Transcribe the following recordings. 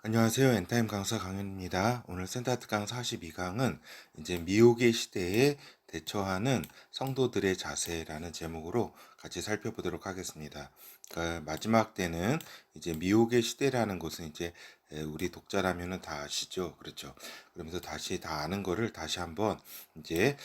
안녕하세요. 엔타임 강사 강현입니다. 오늘 센타트 강 42강은 이제 미혹의 시대에 대처하는 성도들의 자세라는 제목으로 같이 살펴보도록 하겠습니다. 그러니까 마지막 때는 이제 미혹의 시대라는 것은 이제 우리 독자라면은 다 아시죠? 그렇죠? 그러면서 다시 다 아는 거를 다시 한번 이제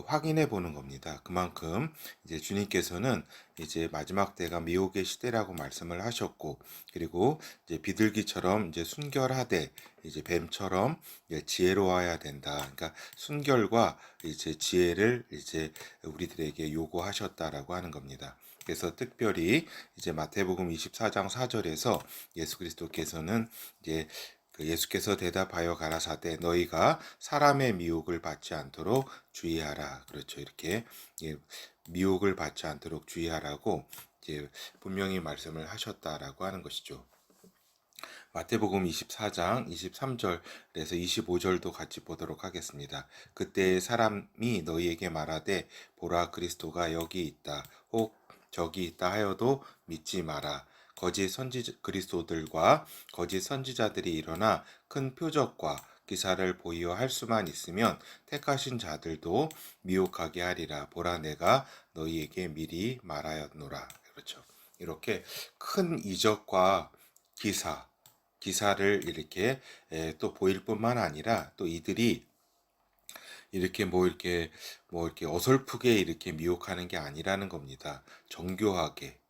확인해 보는 겁니다. 그만큼 이제 주님께서는 이제 마지막 때가 미혹의 시대라고 말씀을 하셨고, 그리고 이제 비둘기처럼 이제 순결하되 이제 뱀처럼 이제 지혜로워야 된다. 그러니까 순결과 이제 지혜를 이제 우리들에게 요구하셨다라고 하는 겁니다. 그래서 특별히 이제 마태복음 24장 4절에서 예수 그리스도께서는 이제 예수께서 대답하여 가라사대 너희가 사람의 미혹을 받지 않도록 주의하라. 그렇죠. 이렇게 예, 미혹을 받지 않도록 주의하라고 이제 분명히 말씀을 하셨다라고 하는 것이죠. 마태복음 24장 23절에서 25절도 같이 보도록 하겠습니다. 그때 사람이 너희에게 말하되 보라 그리스도가 여기 있다 혹 저기 있다 하여도 믿지 마라. 거짓 선지 그리스도들과 거짓 선지자들이 일어나 큰 표적과 기사를 보이어 할 수만 있으면 택하신 자들도 미혹하게 하리라. 보라 내가 너희에게 미리 말하였노라. 그렇죠. 이렇게 큰 이적과 기사를 이렇게 또 보일 뿐만 아니라 또 이들이 이렇게 뭐 이렇게 어설프게 이렇게 미혹하는 게 아니라는 겁니다. 정교하게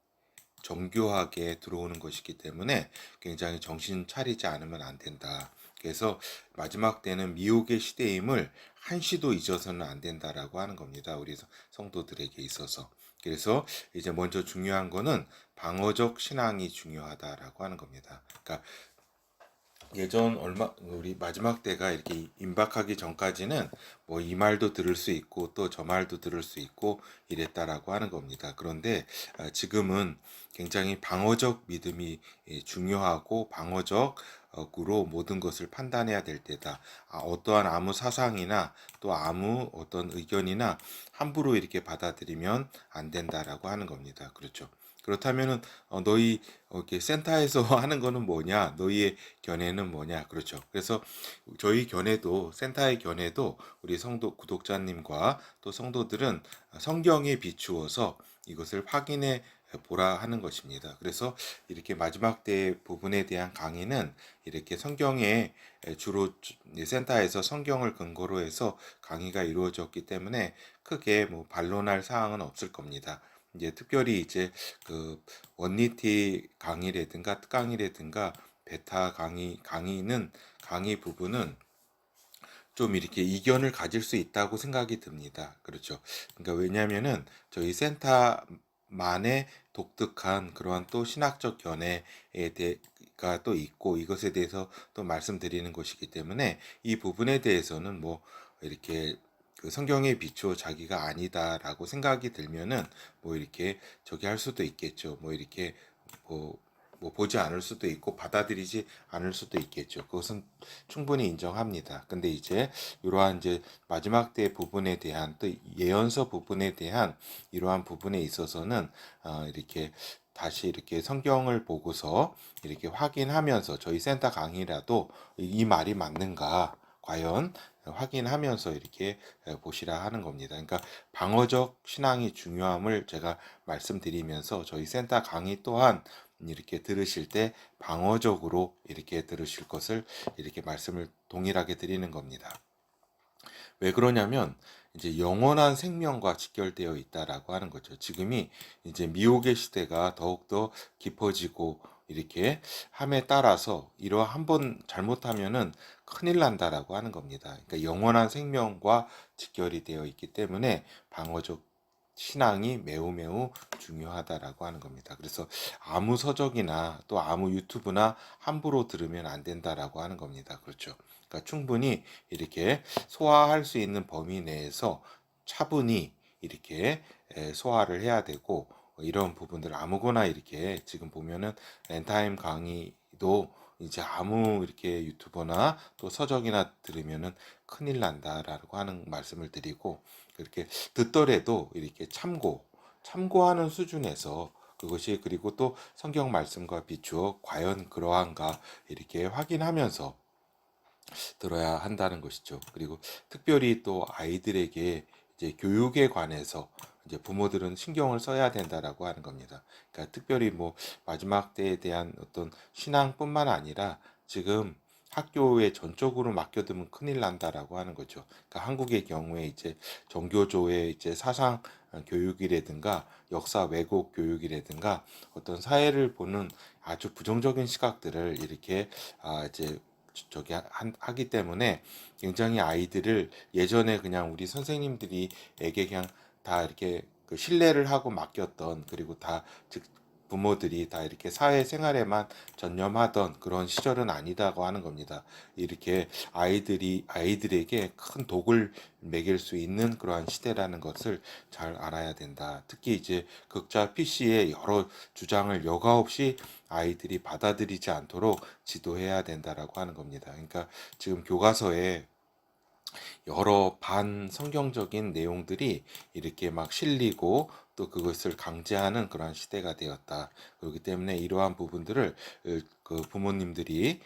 들어오는 것이기 때문에 굉장히 정신 차리지 않으면 안 된다. 그래서 마지막 때는 미혹의 시대임을 한시도 잊어서는 안 된다라고 하는 겁니다. 우리 성도들에게 있어서. 그래서 이제 먼저 중요한 거는 방어적 신앙이 중요하다라고 하는 겁니다. 그러니까 예전 우리 마지막 때가 이렇게 임박하기 전까지는 뭐 이 말도 들을 수 있고 또 저 말도 들을 수 있고 이랬다라고 하는 겁니다. 그런데 지금은 굉장히 방어적 믿음이 중요하고 방어적으로 모든 것을 판단해야 될 때다. 어떠한 아무 사상이나 또 아무 어떤 의견이나 함부로 이렇게 받아들이면 안 된다라고 하는 겁니다. 그렇죠. 그렇다면은 너희 이렇게 센터에서 하는 거는 뭐냐? 너희의 견해는 뭐냐? 그렇죠. 그래서 저희 견해도 센터의 견해도 우리 성도 구독자님과 또 성도들은 성경에 비추어서 이것을 확인해 보라 하는 것입니다. 그래서 이렇게 마지막 때 부분에 대한 강의는 이렇게 성경에 주로 센터에서 성경을 근거로 해서 강의가 이루어졌기 때문에 크게 뭐 반론할 사항은 없을 겁니다. 이제 특별히 이제 그 원리티 강의라든가 특강이라든가 베타 강의 부분은 좀 이렇게 이견을 가질 수 있다고 생각이 듭니다. 그렇죠. 그러니까 왜냐하면은 저희 센터만의 독특한 그러한 또 신학적 견해에 대가 또 있고 이것에 대해서 또 말씀드리는 것이기 때문에 이 부분에 대해서는 뭐 이렇게 그 성경에 비추어 자기가 아니다라고 생각이 들면은 뭐 이렇게 저기 할 수도 있겠죠. 뭐 이렇게 뭐 보지 않을 수도 있고 받아들이지 않을 수도 있겠죠. 그것은 충분히 인정합니다. 근데 이제 이러한 이제 마지막 때 부분에 대한 또 예언서 부분에 대한 이러한 부분에 있어서는 이렇게 다시 이렇게 성경을 보고서 이렇게 확인하면서 저희 센터 강의라도 이 말이 맞는가 과연 확인하면서 이렇게 보시라 하는 겁니다. 그러니까 방어적 신앙이 중요함을 제가 말씀드리면서 저희 센터 강의 또한 이렇게 들으실 때 방어적으로 이렇게 들으실 것을 이렇게 말씀을 동일하게 드리는 겁니다. 왜 그러냐면 이제 영원한 생명과 직결되어 있다라고 하는 거죠. 지금이 이제 미혹의 시대가 더욱더 깊어지고 이렇게 함에 따라서 이러 한번 잘못하면은 큰일 난다라고 하는 겁니다. 그러니까 영원한 생명과 직결이 되어 있기 때문에 방어적 신앙이 매우 중요하다라고 하는 겁니다. 그래서 아무 서적이나 또 아무 유튜브나 함부로 들으면 안 된다라고 하는 겁니다. 그렇죠. 그러니까 충분히 이렇게 소화할 수 있는 범위 내에서 차분히 이렇게 소화를 해야 되고 이런 부분들 아무거나 이렇게 지금 보면은 렌타임 강의도 이제 아무 이렇게 유튜버나 또 서적이나 들으면은 큰일 난다라고 하는 말씀을 드리고 그렇게 듣더라도 이렇게 참고하는 수준에서 그것이 그리고 또 성경 말씀과 비추어 과연 그러한가 이렇게 확인하면서 들어야 한다는 것이죠. 그리고 특별히 또 아이들에게 이제 교육에 관해서 이제 부모들은 신경을 써야 된다라고 하는 겁니다. 그러니까 특별히 뭐 마지막 때에 대한 어떤 신앙뿐만 아니라 지금 학교에 전적으로 맡겨두면 큰일 난다라고 하는 거죠. 그러니까 한국의 경우에 이제 정교조의 이제 사상 교육이라든가 역사 왜곡 교육이라든가 어떤 사회를 보는 아주 부정적인 시각들을 이렇게 이제 하기 때문에 굉장히 아이들을 예전에 그냥 우리 선생님들이 에게 그냥 다 이렇게 그 신뢰를 하고 맡겼던 그리고 다 즉 부모들이 다 이렇게 사회생활에만 전념하던 그런 시절은 아니다고 하는 겁니다. 이렇게 아이들에게 큰 독을 매길 수 있는 그러한 시대라는 것을 잘 알아야 된다. 특히 이제 극자 PC의 여러 주장을 여과 없이 아이들이 받아들이지 않도록 지도해야 된다라고 하는 겁니다. 그러니까 지금 교과서에 여러 반성경적인 내용들이 이렇게 막 실리고 또 그것을 강제하는 그런 시대가 되었다. 그렇기 때문에 이러한 부분들을 그 부모님들이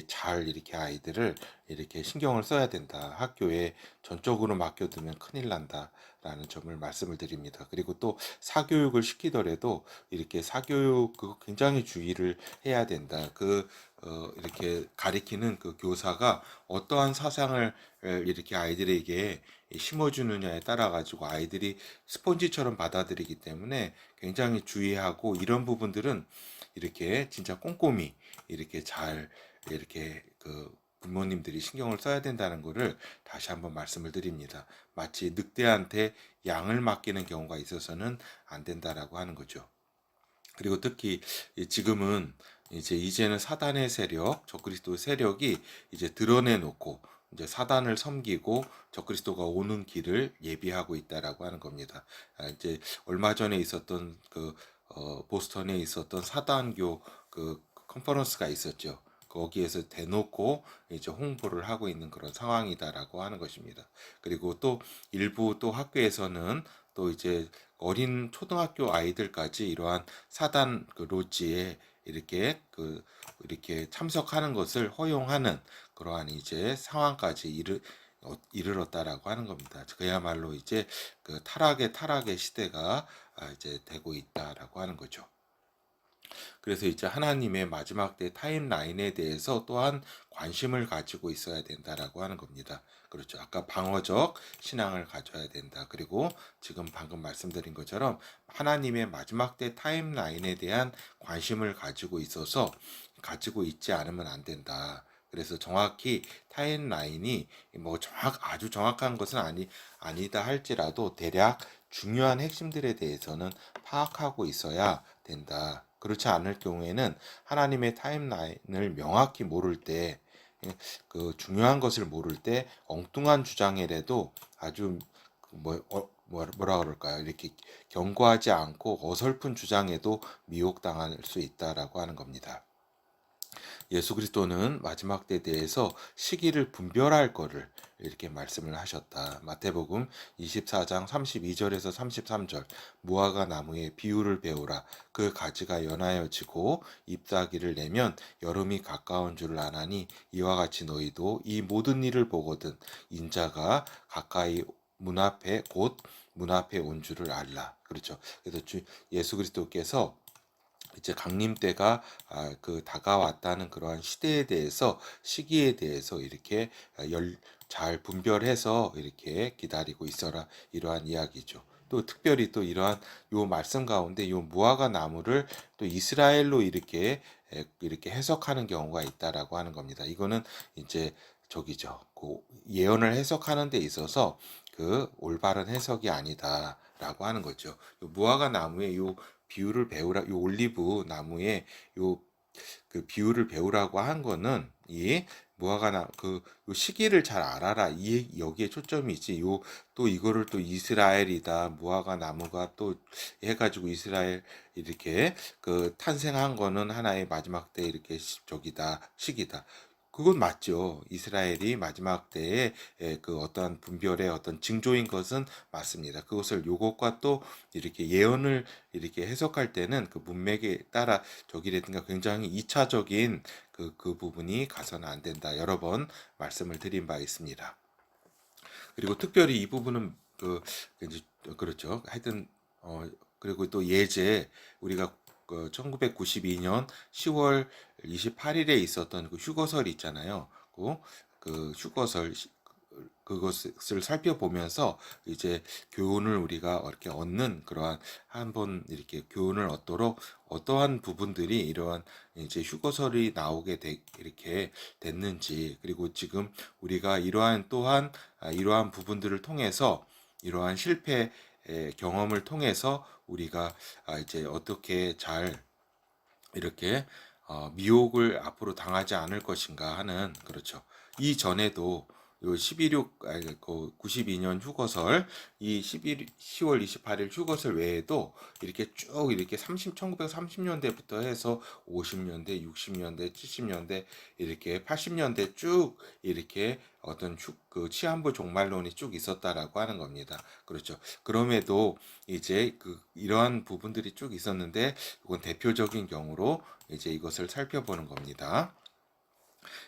잘 이렇게 아이들을 이렇게 신경을 써야 된다. 학교에 전적으로 맡겨두면 큰일 난다라는 점을 말씀을 드립니다. 그리고 또 사교육을 시키더라도 이렇게 사교육 그거 굉장히 주의를 해야 된다. 이렇게 가리키는 그 교사가 어떠한 사상을 이렇게 아이들에게 심어주느냐에 따라 가지고 아이들이 스폰지처럼 받아들이기 때문에 굉장히 주의하고 이런 부분들은 이렇게 진짜 꼼꼼히 이렇게 잘 이렇게 그 부모님들이 신경을 써야 된다는 것을 다시 한번 말씀을 드립니다. 마치 늑대한테 양을 맡기는 경우가 있어서는 안 된다라고 하는 거죠. 그리고 특히 지금은 이제는 사단의 세력, 적그리스도 세력이 이제 드러내놓고 이제 사단을 섬기고 적그리스도가 오는 길을 예비하고 있다라고 하는 겁니다. 이제 얼마 전에 있었던 보스턴에 있었던 사단교 그 컨퍼런스가 있었죠. 거기에서 대놓고 이제 홍보를 하고 있는 그런 상황이다라고 하는 것입니다. 그리고 또 일부 또 학교에서는 또 이제 어린 초등학교 아이들까지 이러한 사단 로지에 이렇게 참석하는 것을 허용하는 그러한 이제 상황까지 이르렀다라고 하는 겁니다. 그야말로 이제 그 타락의 시대가 이제 되고 있다라고 하는 거죠. 그래서 이제 하나님의 마지막 때 타임라인에 대해서 또한 관심을 가지고 있어야 된다라고 하는 겁니다. 그렇죠. 아까 방어적 신앙을 가져야 된다. 그리고 지금 방금 말씀드린 것처럼 하나님의 마지막 때 타임라인에 대한 관심을 가지고 있지 않으면 안 된다. 그래서 정확히 타임라인이 뭐 아주 정확한 것은 아니다 할지라도 대략 중요한 핵심들에 대해서는 파악하고 있어야 된다. 그렇지 않을 경우에는 하나님의 타임라인을 명확히 모를 때, 그 중요한 것을 모를 때 엉뚱한 주장이라도 아주 뭐라 그럴까요? 이렇게 견고하지 않고 어설픈 주장에도 미혹당할 수 있다라고 하는 겁니다. 예수 그리스도는 마지막 때에 대해서 시기를 분별할 거를 이렇게 말씀을 하셨다. 마태복음 24장 32절에서 33절 무화과 나무의 비유를 배우라. 그 가지가 연하여지고 잎사귀를 내면 여름이 가까운 줄을 아나니 이와 같이 너희도 이 모든 일을 보거든 인자가 가까이 곧 문 앞에 온 줄을 알라. 그렇죠. 그래서 예수 그리스도께서 이제 강림 때가 다가왔다는 그러한 시기에 대해서 이렇게 잘 분별해서 이렇게 기다리고 있어라 이러한 이야기죠. 또 특별히 또 이러한 요 말씀 가운데 요 무화과 나무를 또 이스라엘로 이렇게 해석하는 경우가 있다라고 하는 겁니다. 이거는 이제 저기죠. 그 예언을 해석하는 데 있어서 그 올바른 해석이 아니다라고 하는 거죠. 요 무화과 나무의 요 비유를 배우라, 요 올리브 나무의 요 그 비유를 배우라고 한 거는 이 무화과나 요 시기를 잘 알아라 이 여기에 초점이지. 요 또 이거를 또 이스라엘이다 무화과 나무가 또 해가지고 이스라엘 이렇게 그 탄생한 거는 하나의 마지막 때 이렇게 저기다 시기다. 그건 맞죠. 이스라엘이 마지막 때에 그 어떠한 분별의 어떤 징조인 것은 맞습니다. 그것을 요것과 또 이렇게 예언을 이렇게 해석할 때는 그 문맥에 따라 저기라든가 굉장히 이차적인 그 부분이 가서는 안 된다. 여러 번 말씀을 드린 바 있습니다. 그리고 특별히 이 부분은 이제 그렇죠. 하여튼 그리고 또 예제 우리가 1992년 10월 28일에 있었던 그 휴거설 있잖아요. 그 휴거설 그것을 살펴보면서 이제 교훈을 우리가 이렇게 얻는 그러한 한번 이렇게 교훈을 얻도록 어떠한 부분들이 이러한 이제 휴거설이 나오게 이렇게 됐는지, 그리고 지금 우리가 이러한 또한 이러한 부분들을 통해서 이러한 실패 경험을 통해서 우리가 이제 어떻게 잘 이렇게 미혹을 앞으로 당하지 않을 것인가 하는, 그렇죠. 이전에도 요 11.6 아니 그 92년 휴거설 이 10월 28일 휴거설 외에도 이렇게 쭉 이렇게 1930년대부터 해서 50년대, 60년대, 70년대 이렇게 80년대 쭉 이렇게 어떤 그 치안부 종말론이 쭉 있었다라고 하는 겁니다. 그렇죠. 그럼에도 이제 이러한 부분들이 쭉 있었는데 이건 대표적인 경우로 이제 이것을 살펴보는 겁니다.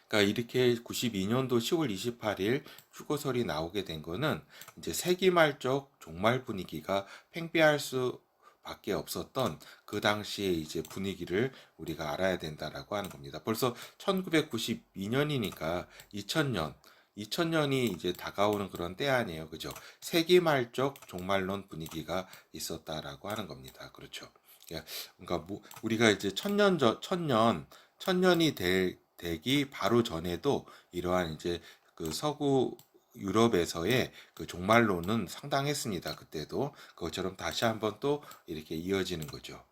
그러니까 이렇게 92년도 10월 28일 휴거설이 나오게 된 거는 이제 세기말적 종말 분위기가 팽배할 수 밖에 없었던 그 당시에 이제 분위기를 우리가 알아야 된다라고 하는 겁니다. 벌써 1992년이니까 2000년이 이제 다가오는 그런 때 아니에요. 그죠? 세기말적 종말론 분위기가 있었다라고 하는 겁니다. 그렇죠? 그러니까 뭐 우리가 이제 천년이 되기 바로 전에도 이러한 이제 그 서구 유럽에서의 그 종말론은 상당했습니다. 그때도 그것처럼 다시 한번 또 이렇게 이어지는 거죠.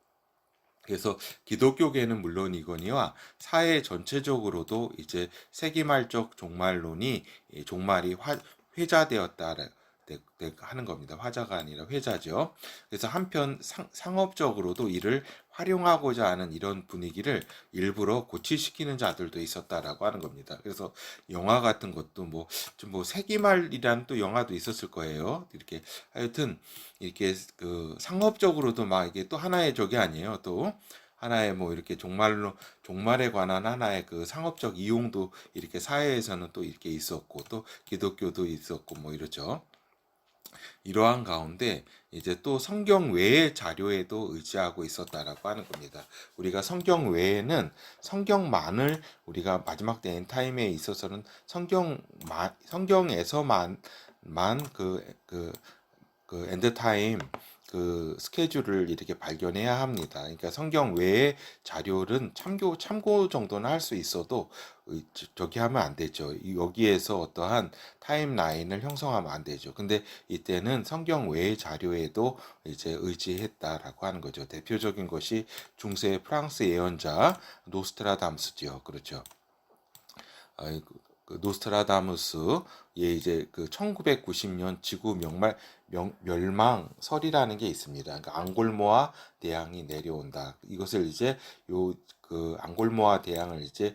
그래서 기독교계는 물론이거니와 사회 전체적으로도 이제 세기말적 종말론이 종말이 회자되었다 하는 겁니다. 화자가 아니라 회자죠. 그래서 한편 상업적으로도 이를 활용하고자 하는 이런 분위기를 일부러 고치시키는 자들도 있었다라고 하는 겁니다. 그래서 영화 같은 것도 좀 세기말이라는 또 영화도 있었을 거예요. 이렇게 하여튼 이렇게 그 상업적으로도 막 이게 또 하나의 적이 아니에요. 또 하나의 이렇게 종말에 관한 하나의 그 상업적 이용도 이렇게 사회에서는 또 이렇게 있었고 또 기독교도 있었고 이렇죠. 이러한 가운데 이제 또 성경 외의 자료에도 의지하고 있었다라고 하는 겁니다. 우리가 성경 외에는 성경만을 우리가 마지막 때 엔타임에 있어서는 성경에서만 그 엔드타임 그 스케줄을 이렇게 발견해야 합니다. 그러니까 성경 외의 자료는 참고 정도는 할 수 있어도 저기 하면 안 되죠. 여기에서 어떠한 타임라인을 형성하면 안 되죠. 근데 이때는 성경 외의 자료에도 이제 의지했다라고 하는 거죠. 대표적인 것이 중세 프랑스 예언자 노스트라다무스지요. 그렇죠. 그 노스트라다무스의 이제 그 1990년 지구 멸망설이라는 게 있습니다. 그러니까 앙골모아 대왕이 내려온다. 이것을 이제 그 앙골모아 대왕을 이제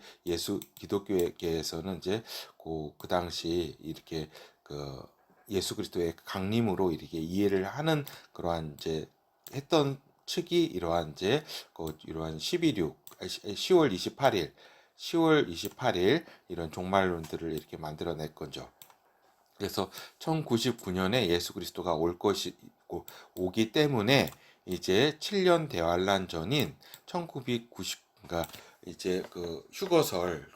기독교계에서는 이제 그 당시 이렇게 그 예수 그리스도의 강림으로 이렇게 이해를 하는 그러한 이제 했던 측이 이러한 이제 이러한 10월 28일 10월 28일 이런 종말론들을 이렇게 만들어낼 거죠. 그래서 1099년에 예수 그리스도가 오기 때문에 이제 7년 대환란 전인 1990 그러니까 이제 그 휴거설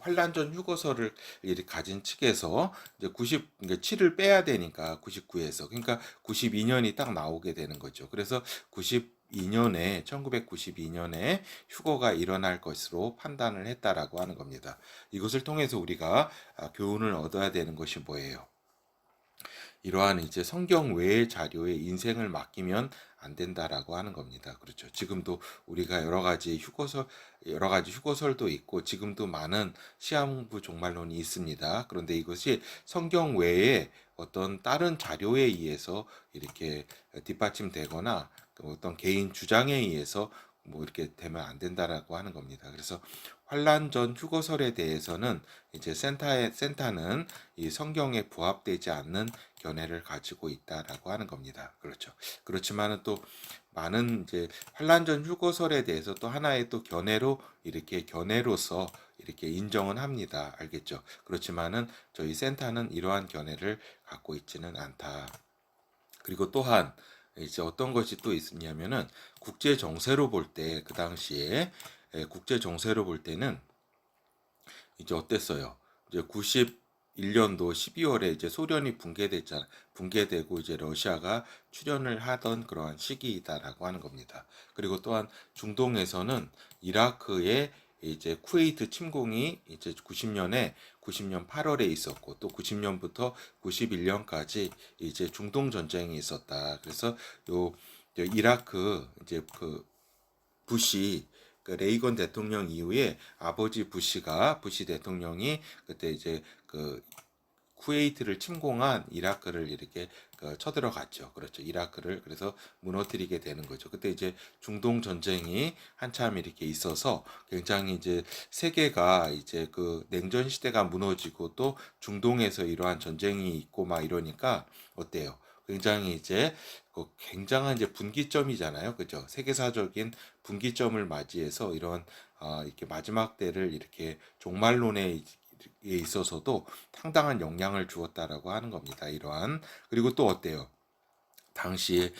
환란전 휴거설을 이렇게 가진 측에서 이제 7을 빼야 되니까 99에서 그러니까 92년이 딱 나오게 되는 거죠. 그래서 1992년에 휴거가 일어날 것으로 판단을 했다라고 하는 겁니다. 이것을 통해서 우리가 교훈을 얻어야 되는 것이 뭐예요? 이러한 이제 성경 외의 자료에 인생을 맡기면 안 된다라고 하는 겁니다. 그렇죠. 지금도 우리가 여러 가지 휴거설도 있고 지금도 많은 시한부 종말론이 있습니다. 그런데 이것이 성경 외에 어떤 다른 자료에 의해서 이렇게 뒷받침되거나 어떤 개인 주장에 의해서 이렇게 되면 안 된다라고 하는 겁니다. 그래서 환란 전 휴거설에 대해서는 이제 센타는 이 성경에 부합되지 않는 견해를 가지고 있다라고 하는 겁니다. 그렇죠. 그렇지만은 또 많은 이제 환란 전 휴거설에 대해서 또 하나의 또 견해로 이렇게 견해로서 이렇게 인정은 합니다. 알겠죠? 그렇지만은 저희 센타는 이러한 견해를 갖고 있지는 않다. 그리고 또한 이제 어떤 것이 또 있냐면은 국제 정세로 볼 때 그 당시에 국제 정세로 볼 때는 이제 어땠어요? 이제 91년도 12월에 이제 소련이 붕괴되고 이제 러시아가 출연을 하던 그러한 시기이다라고 하는 겁니다. 그리고 또한 중동에서는 이라크의 이제 쿠웨이트 침공이 이제 90년 8월에 있었고 또 90년부터 91년까지 이제 중동 전쟁이 있었다. 그래서 요 이라크 이제 그 부시 그 레이건 대통령 이후에 아버지 부시 대통령이 그때 이제 그 쿠웨이트를 침공한 이라크를 이렇게 쳐들어갔죠. 그렇죠. 이라크를 그래서 무너뜨리게 되는 거죠. 그때 이제 중동 전쟁이 한참 이렇게 있어서 굉장히 이제 세계가 이제 그 냉전 시대가 무너지고 또 중동에서 이러한 전쟁이 있고 막 이러니까 어때요? 굉장히 이제 그 굉장한 이제 분기점이잖아요. 그죠? 세계사적인 분기점을 맞이해서 이런 이렇게 마지막 때를 이렇게 종말론에 있어서도 상당한 영향을 주었다라고 하는 겁니다. 이러한 그리고 또 어때요? 당시에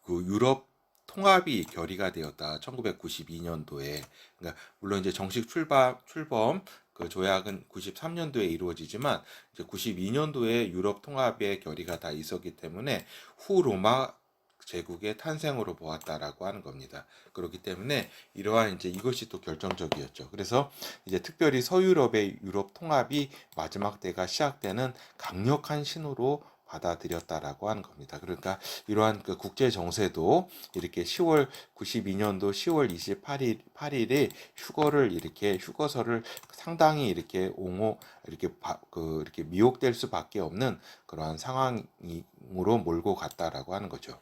그 유럽 통합이 결의가 되었다. 1992년도에 그러니까 물론 이제 정식 출범 그 조약은 93년도에 이루어지지만 이제 92년도에 유럽 통합의 결의가 다 있었기 때문에 후 로마 제국의 탄생으로 보았다라고 하는 겁니다. 그렇기 때문에 이러한 이제 이것이 또 결정적이었죠. 그래서 이제 특별히 서유럽의 유럽 통합이 마지막 때가 시작되는 강력한 신호로 받아들였다라고 하는 겁니다. 그러니까 이러한 그 국제 정세도 이렇게 92년도 10월 28일에 휴거설을 상당히 이렇게 이렇게 미혹될 수밖에 없는 그러한 상황으로 몰고 갔다라고 하는 거죠.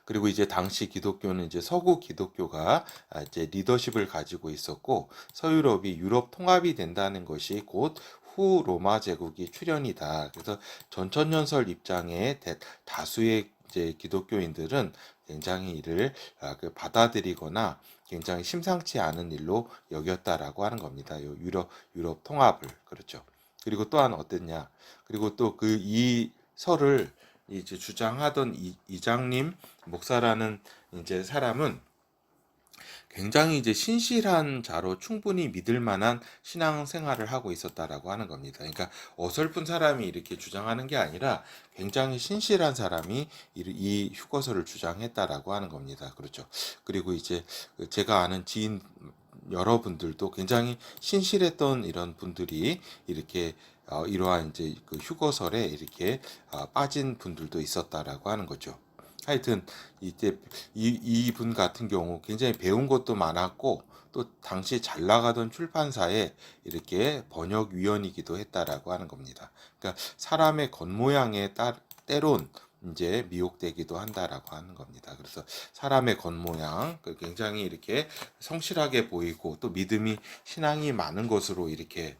그리고 이제 당시 기독교는 이제 서구 기독교가 이제 리더십을 가지고 있었고 서유럽이 유럽 통합이 된다는 것이 곧 후 로마 제국이 출현이다. 그래서 전천년설 입장에 다수의 이제 기독교인들은 굉장히 이를 받아들이거나 굉장히 심상치 않은 일로 여겼다라고 하는 겁니다. 유럽 통합을 그렇죠. 그리고 또한 어땠냐? 그리고 또 그 이 설을 이제 주장하던 이장님 목사라는 이제 사람은 굉장히 이제 신실한 자로 충분히 믿을 만한 신앙 생활을 하고 있었다라고 하는 겁니다. 그러니까 어설픈 사람이 이렇게 주장하는 게 아니라 굉장히 신실한 사람이 이 휴거서를 주장했다라고 하는 겁니다. 그렇죠. 그리고 이제 제가 아는 지인 여러분들도 굉장히 신실했던 이런 분들이 이렇게 이러한 이제 그 휴거설에 이렇게 빠진 분들도 있었다라고 하는 거죠. 하여튼 이때 이분 같은 경우 굉장히 배운 것도 많았고 또 당시 잘 나가던 출판사에 이렇게 번역위원이기도 했다라고 하는 겁니다. 그러니까 사람의 겉모양에 때론 이제 미혹되기도 한다라고 하는 겁니다. 그래서 사람의 겉모양 굉장히 이렇게 성실하게 보이고 또 믿음이 신앙이 많은 것으로 이렇게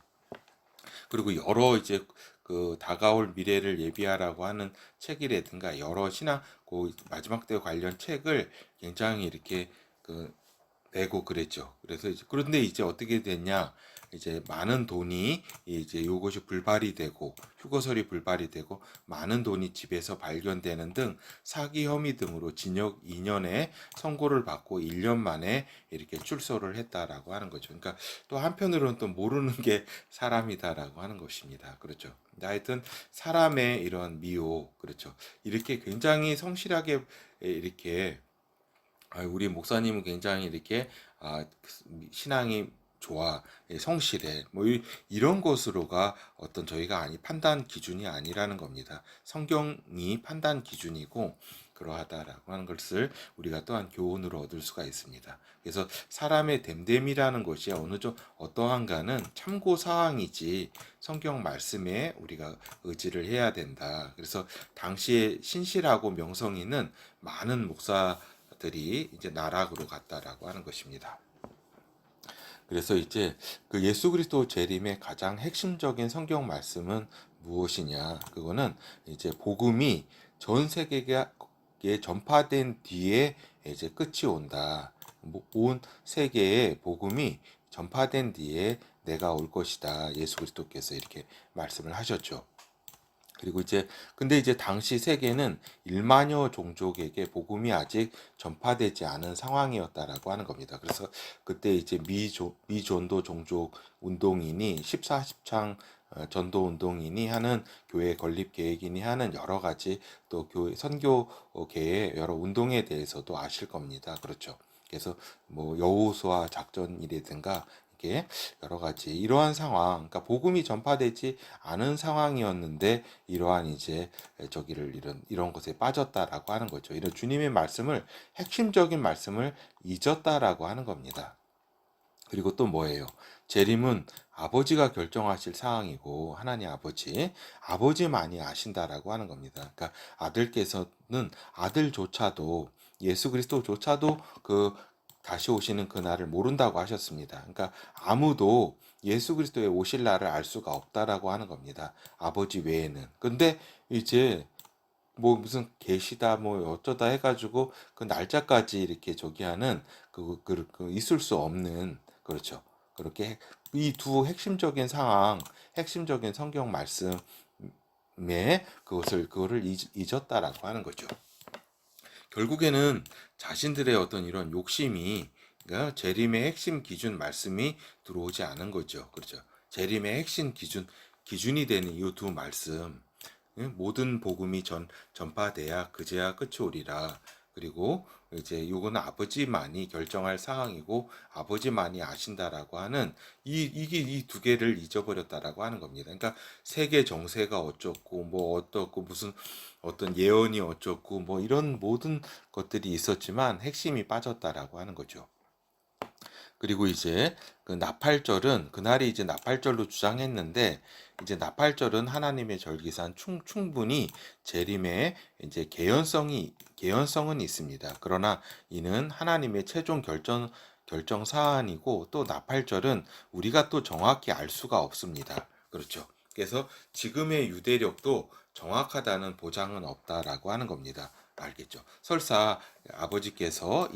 그리고 여러 이제 그 다가올 미래를 예비하라고 하는 책이라든가 여러 신앙 그 마지막 때 관련 책을 굉장히 이렇게 그 내고 그랬죠. 그래서 이제 그런데 이제 어떻게 됐냐? 이제 많은 돈이 이제 이것이 불발이 되고 휴거설이 불발이 되고 많은 돈이 집에서 발견되는 등 사기 혐의 등으로 징역 2년에 선고를 받고 1년 만에 이렇게 출소를 했다라고 하는 거죠. 그러니까 또 한편으로는 또 모르는 게 사람이다라고 하는 것입니다. 그렇죠. 하여튼 사람의 이런 미혹 그렇죠. 이렇게 굉장히 성실하게 이렇게 우리 목사님은 굉장히 이렇게 신앙이 좋아, 성실해, 뭐 이런 것으로가 어떤 저희가 판단 기준이 아니라는 겁니다. 성경이 판단 기준이고 그러하다라고 하는 것을 우리가 또한 교훈으로 얻을 수가 있습니다. 그래서 사람의 됨됨이라는 것이 어떠한가는 참고 사항이지 성경 말씀에 우리가 의지를 해야 된다. 그래서 당시에 신실하고 명성 있는 많은 목사들이 이제 나락으로 갔다라고 하는 것입니다. 그래서 이제 그 예수 그리스도 재림의 가장 핵심적인 성경 말씀은 무엇이냐? 그거는 이제 복음이 전 세계에 전파된 뒤에 이제 끝이 온다. 온 세계에 복음이 전파된 뒤에 내가 올 것이다. 예수 그리스도께서 이렇게 말씀을 하셨죠. 그리고 이제 근데 이제 당시 세계는 1만여 종족에게 복음이 아직 전파되지 않은 상황이었다라고 하는 겁니다. 그래서 그때 이제 미전도 종족 운동인이 14, 10창 전도 운동인이 하는 교회 건립 계획인이 하는 여러 가지 또 교회 선교계의 여러 운동에 대해서도 아실 겁니다. 그렇죠. 그래서 뭐 여호수아 작전이라든가 이게 여러 가지 이러한 상황, 그러니까 복음이 전파되지 않은 상황이었는데 이러한 이제 저기를 이런 것에 빠졌다라고 하는 거죠. 이런 주님의 말씀을 핵심적인 말씀을 잊었다라고 하는 겁니다. 그리고 또 뭐예요? 재림은 아버지가 결정하실 상황이고 하나님 아버지만이 아신다라고 하는 겁니다. 그러니까 아들께서는 아들조차도 예수 그리스도조차도 그 다시 오시는 그날을 모른다고 하셨습니다. 그러니까 아무도 예수 그리스도의 오실 날을 알 수가 없다라고 하는 겁니다. 아버지 외에는. 근데 이제 뭐 무슨 계시다 뭐 어쩌다 해가지고 그 날짜까지 이렇게 저기 하는 그 있을 수 없는 그렇죠. 그렇게 이 두 핵심적인 상황, 핵심적인 성경 말씀에 그거를 잊었다라고 하는 거죠. 결국에는 자신들의 어떤 이런 욕심이 그러니까 재림의 핵심 기준 말씀이 들어오지 않은 거죠. 그렇죠. 재림의 핵심 기준이 되는 이 두 말씀 모든 복음이 전파돼야 그제야 끝이 오리라. 그리고 이제 요거는 아버지만이 결정할 상황이고 아버지만이 아신다라고 하는 이게 이 두 개를 잊어버렸다라고 하는 겁니다. 그러니까 세계 정세가 어쩌고 뭐 어떻고 무슨 어떤 예언이 어쩌고 뭐 이런 모든 것들이 있었지만 핵심이 빠졌다라고 하는 거죠. 그리고 이제 그 나팔절은 그날이 이제 나팔절로 주장했는데 이제 나팔절은 하나님의 절기산 충분히 재림의 이제 개연성은 있습니다. 그러나 이는 하나님의 최종 결정 사안이고 또 나팔절은 우리가 또 정확히 알 수가 없습니다. 그렇죠. 그래서 지금의 유대력도 정확하다는 보장은 없다라고 하는 겁니다. 알겠죠? 설사 아버지께서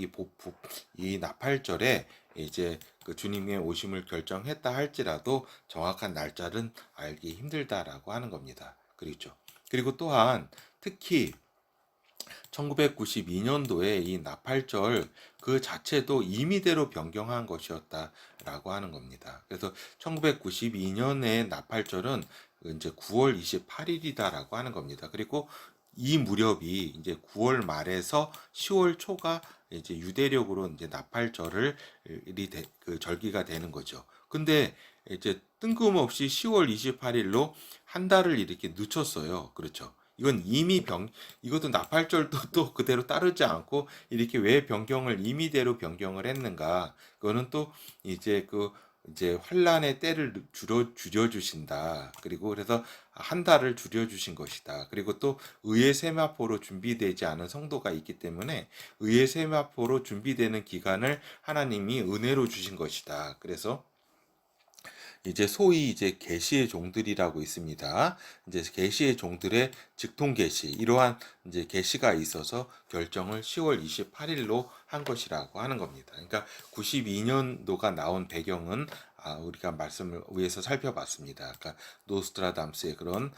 이 나팔절에 이제 그 주님의 오심을 결정했다 할지라도 정확한 날짜는 알기 힘들다라고 하는 겁니다. 그렇죠. 그리고 또한 특히 1992년도에 이 나팔절 그 자체도 임의대로 변경한 것이었다라고 하는 겁니다. 그래서 1992년의 나팔절은 이제 9월 28일이다라고 하는 겁니다. 그리고 이 무렵이 이제 9월 말에서 10월 초가 이제 유대력으로 이제 그 절기가 되는 거죠. 근데 이제 뜬금없이 10월 28일로 한 달을 이렇게 늦췄어요. 그렇죠. 이건 이것도 나팔절도 또 그대로 따르지 않고 이렇게 왜 임의대로 변경을 했는가? 그거는 또 이제 이제 환란의 때를 줄여주신다. 그리고 그래서 한 달을 줄여주신 것이다. 그리고 또 의의 세마포로 준비되지 않은 성도가 있기 때문에 의의 세마포로 준비되는 기간을 하나님이 은혜로 주신 것이다. 그래서 이제 소위 이제 계시의 종들이라고 있습니다. 이제 계시의 종들의 직통 계시 이러한 이제 계시가 있어서 결정을 10월 28일로 한 것이라고 하는 겁니다. 그러니까 92년도가 나온 배경은 우리가 말씀을 위해서 살펴봤습니다. 그러니까 노스트라담스의 그런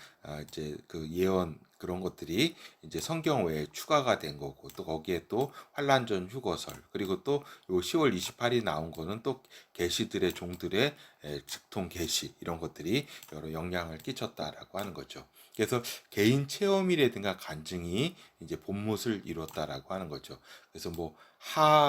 이제 그 예언 그런 것들이 이제 성경 외에 추가가 된 거고 또 거기에 또 환란전 휴거설 그리고 또 요 10월 28일 나온 거는 또 계시들의 종들의 직통 계시 이런 것들이 여러 영향을 끼쳤다라고 하는 거죠. 그래서 개인 체험이라든가 간증이 이제 본못을 이뤘다라고 하는 거죠. 그래서 뭐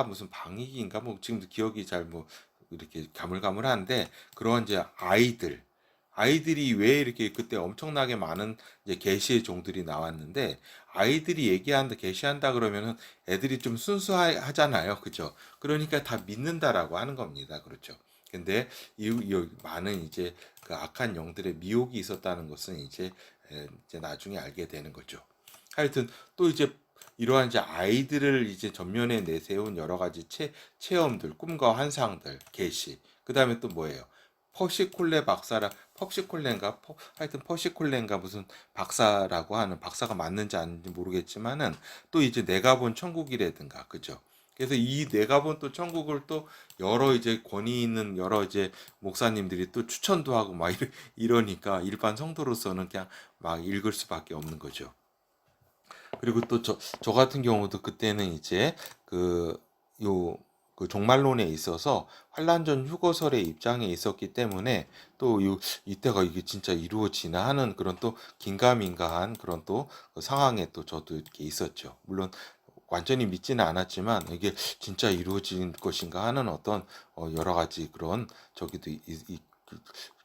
무슨 방익인가 뭐 지금도 기억이 잘 뭐 이렇게 가물가물한데 그런 이제 아이들이 왜 이렇게 그때 엄청나게 많은 이제 계시의 종들이 나왔는데 아이들이 계시한다 그러면은 애들이 좀 순수하잖아요. 그죠? 그러니까 다 믿는다라고 하는 겁니다. 그렇죠? 근데 이 많은 이제 그 악한 영들의 미혹이 있었다는 것은 이제 나중에 알게 되는 거죠. 하여튼 또 이제 이러한 이제 아이들을 이제 전면에 내세운 여러 가지 체험들, 꿈과 환상들, 계시. 그다음에 또 뭐예요? 퍼시콜레 박사라 펍시콜레인가 하여튼 퍼시콜레인가 무슨 박사라고 하는 박사가 맞는지 아닌지 모르겠지만은 또 이제 내가 본 천국이라든가 그죠? 그래서 이 내가 본 또 천국을 또 여러 이제 권위 있는 여러 이제 목사님들이 또 추천도 하고 막 이러니까 일반 성도로서는 그냥 막 읽을 수밖에 없는 거죠. 그리고 또 저 같은 경우도 그때는 이제 요 그 종말론에 있어서 환란전 휴거설의 입장에 있었기 때문에 또 이때가 이게 진짜 이루어지나 하는 그런 또 긴가민가한 그런 또그 상황에 또 저도 이렇게 있었죠. 물론 완전히 믿지는 않았지만 이게 진짜 이루어질 것인가 하는 어떤 여러 가지 그런 저기도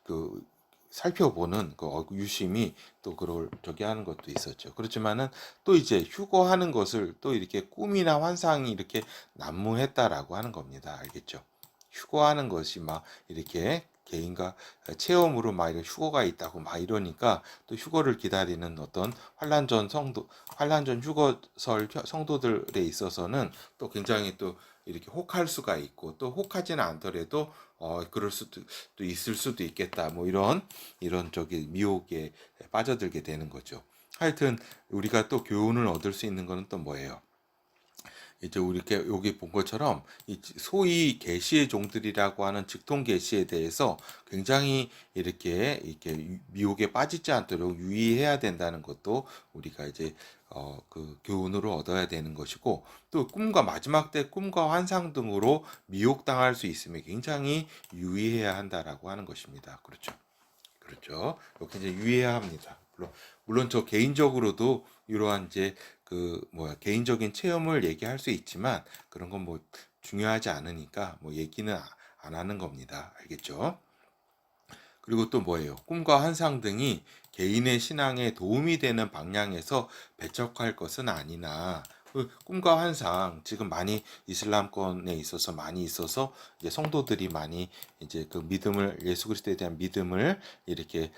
그 살펴보는 그 유심히 또 그걸 저기 하는 것도 있었죠. 그렇지만은 또 이제 휴거하는 것을 또 이렇게 꿈이나 환상이 이렇게 난무했다라고 하는 겁니다. 알겠죠? 휴거하는 것이 막 이렇게 개인과 체험으로 막 이런 휴거가 있다고 막 이러니까 또 휴거를 기다리는 어떤 환란전 휴거설 성도들에 있어서는 또 굉장히 또 이렇게 혹할 수가 있고 또 혹하지는 않더라도 그럴 수도 또 있을 수도 있겠다. 뭐 이런 저기 미혹에 빠져들게 되는 거죠. 하여튼 우리가 또 교훈을 얻을 수 있는 거는 또 뭐예요? 이제 우리 이렇게 여기 본 것처럼 이 소위 계시의 종들이라고 하는 직통 계시에 대해서 굉장히 이렇게 미혹에 빠지지 않도록 유의해야 된다는 것도 우리가 이제 그 교훈으로 얻어야 되는 것이고 또 꿈과 마지막 때 꿈과 환상 등으로 미혹당할 수 있음에 굉장히 유의해야 한다라고 하는 것입니다. 그렇죠. 그렇죠. 이렇게 이제 유의해야 합니다. 물론 저 개인적으로도 이러한 이제 개인적인 체험을 얘기할 수 있지만 그런 건 뭐 중요하지 않으니까 뭐 얘기는 안 하는 겁니다. 알겠죠? 그리고 또 뭐예요? 꿈과 환상 등이 개인의 신앙에 도움이 되는 방향에서 배척할 것은 아니나 그 꿈과 환상 지금 많이 이슬람권에 있어서 많이 있어서 이제 성도들이 많이 이제 그 믿음을 예수 그리스도에 대한 믿음을 이렇게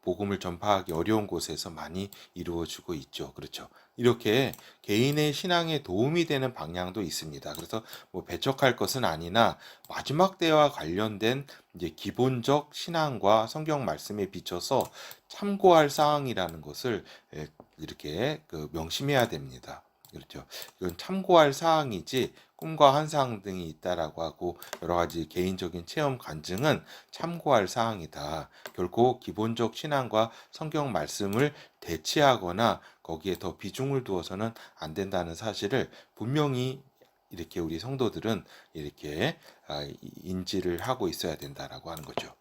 복음을 전파하기 어려운 곳에서 많이 이루어지고 있죠. 그렇죠. 이렇게 개인의 신앙에 도움이 되는 방향도 있습니다. 그래서 뭐 배척할 것은 아니나 마지막 때와 관련된 이제 기본적 신앙과 성경 말씀에 비춰서 참고할 사항이라는 것을 이렇게 명심해야 됩니다. 그렇죠. 이건 참고할 사항이지 꿈과 환상 등이 있다라고 하고 여러 가지 개인적인 체험 간증은 참고할 사항이다. 결코 기본적 신앙과 성경 말씀을 대치하거나 거기에 더 비중을 두어서는 안 된다는 사실을 분명히 이렇게 우리 성도들은 이렇게 인지를 하고 있어야 된다라고 하는 거죠.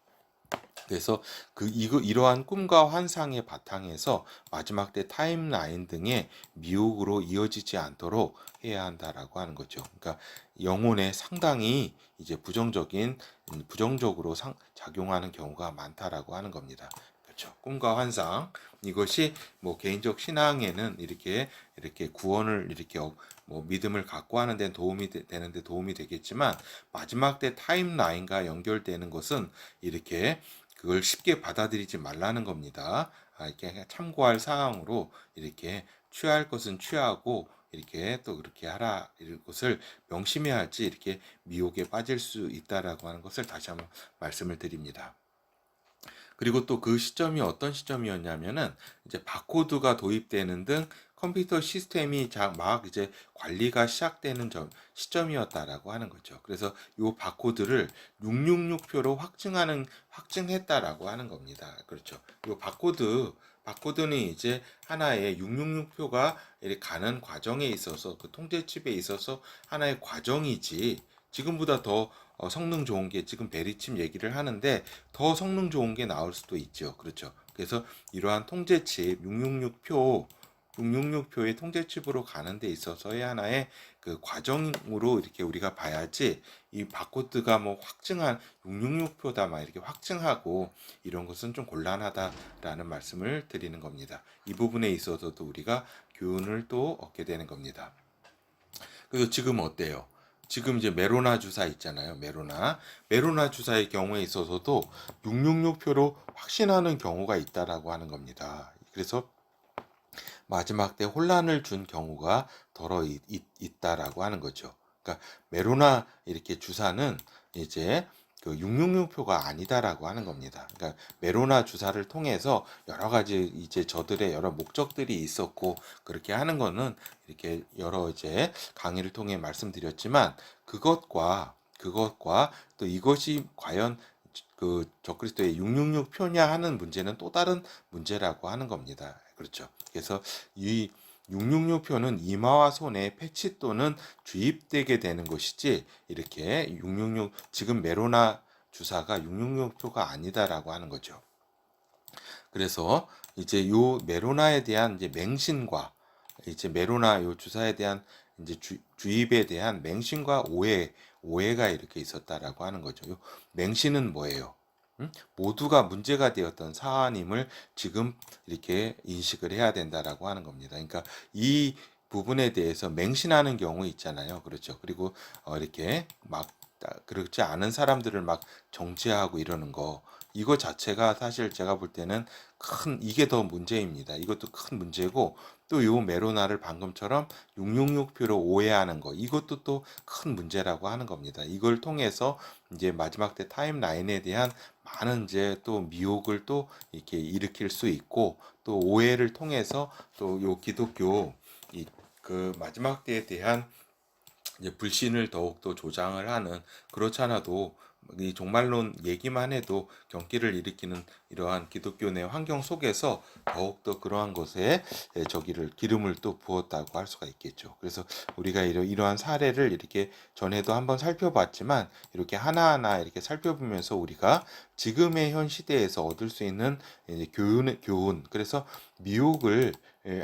그래서 이러한 꿈과 환상의 바탕에서 마지막 때 타임라인 등의 미혹으로 이어지지 않도록 해야 한다라고 하는 거죠. 그러니까 영혼에 상당히 이제 부정적으로 작용하는 경우가 많다라고 하는 겁니다. 그렇죠. 꿈과 환상 이것이 뭐 개인적 신앙에는 이렇게 구원을 이렇게 뭐 믿음을 갖고 하는 데는 되는데 도움이 되겠지만 마지막 때 타임라인과 연결되는 것은 이렇게 그걸 쉽게 받아들이지 말라는 겁니다. 이렇게 참고할 사항으로 이렇게 취할 것은 취하고 이렇게 또 그렇게 하라 이런 것을 명심해야지 이렇게 미혹에 빠질 수 있다라고 하는 것을 다시 한번 말씀을 드립니다. 그리고 또 그 시점이 어떤 시점이었냐면은 이제 바코드가 도입되는 등 컴퓨터 시스템이 막 이제 관리가 시작되는 시점이었다라고 하는 거죠. 그래서 이 바코드를 666표로 확증했다라고 하는 겁니다. 그렇죠. 이 바코드는 이제 하나의 666표가 이렇게 가는 과정에 있어서 그 통제칩에 있어서 하나의 과정이지 지금보다 더 성능 좋은 게 지금 베리칩 얘기를 하는데 더 성능 좋은 게 나올 수도 있죠. 그렇죠. 그래서 이러한 통제칩 666표의 통제칩으로 가는 데 있어서의 하나의 그 과정으로 이렇게 우리가 봐야지 이 바코드가 뭐 확증한 666표다 막 이렇게 확증하고 이런 것은 좀 곤란하다라는 말씀을 드리는 겁니다. 이 부분에 있어서도 우리가 교훈을 또 얻게 되는 겁니다. 그래서 지금 어때요? 지금 이제 메로나 주사 있잖아요. 메로나 주사의 경우에 있어서도 666표로 확신하는 경우가 있다라고 하는 겁니다. 그래서 마지막 때 혼란을 준 경우가 있다라고 하는 거죠. 그러니까 메로나 이렇게 주사는 이제 그 666표가 아니다라고 하는 겁니다. 그러니까 메로나 주사를 통해서 여러 가지 이제 저들의 여러 목적들이 있었고 그렇게 하는 거는 이렇게 여러 이제 강의를 통해 말씀드렸지만 그것과 또 이것이 과연 그 적그리스도의 666표냐 하는 문제는 또 다른 문제라고 하는 겁니다. 그렇죠. 그래서 이 666표는 이마와 손에 패치 또는 주입되게 되는 것이지 이렇게 666 지금 메로나 주사가 666표가 아니다라고 하는 거죠. 그래서 이제 요 메로나에 대한 이제 맹신과 이제 메로나 요 주사에 대한 이제 주입에 대한 맹신과 오해가 이렇게 있었다라고 하는 거죠. 요 맹신은 뭐예요? 모두가 문제가 되었던 사안임을 지금 이렇게 인식을 해야 된다라고 하는 겁니다. 그러니까 이 부분에 대해서 맹신하는 경우 있잖아요. 그렇죠. 그리고 이렇게 막 그렇지 않은 사람들을 막 정죄하고 이러는 거 이거 자체가 사실 제가 볼 때는 이게 더 문제입니다. 이것도 큰 문제고 또 요 메로나를 방금처럼 666표로 오해하는 거 이것도 또 큰 문제라고 하는 겁니다. 이걸 통해서 이제 마지막 때 타임라인에 대한 많은 이제 또 미혹을 또 이렇게 일으킬 수 있고 또 오해를 통해서 또 요 기독교 이 그 마지막 때에 대한 이제 불신을 더욱더 조장을 하는 그렇지 않아도 이 종말론 얘기만 해도 경기를 일으키는 이러한 기독교 내 환경 속에서 더욱더 그러한 것에 저기를 기름을 또 부었다고 할 수가 있겠죠. 그래서 우리가 이러한 사례를 이렇게 전에도 한번 살펴봤지만 이렇게 하나하나 이렇게 살펴보면서 우리가 지금의 현 시대에서 얻을 수 있는 이제 교훈 그래서 미혹을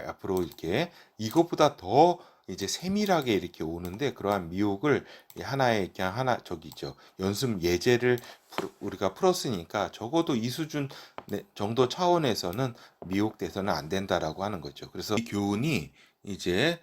앞으로 이렇게 이것보다 더 이제 세밀하게 이렇게 오는데 그러한 미혹을 하나의 그냥 하나 저기죠 연습 예제를 우리가 풀었으니까 적어도 이 수준 정도 차원에서는 미혹돼서는 안 된다라고 하는 거죠. 그래서 이 교훈이 이제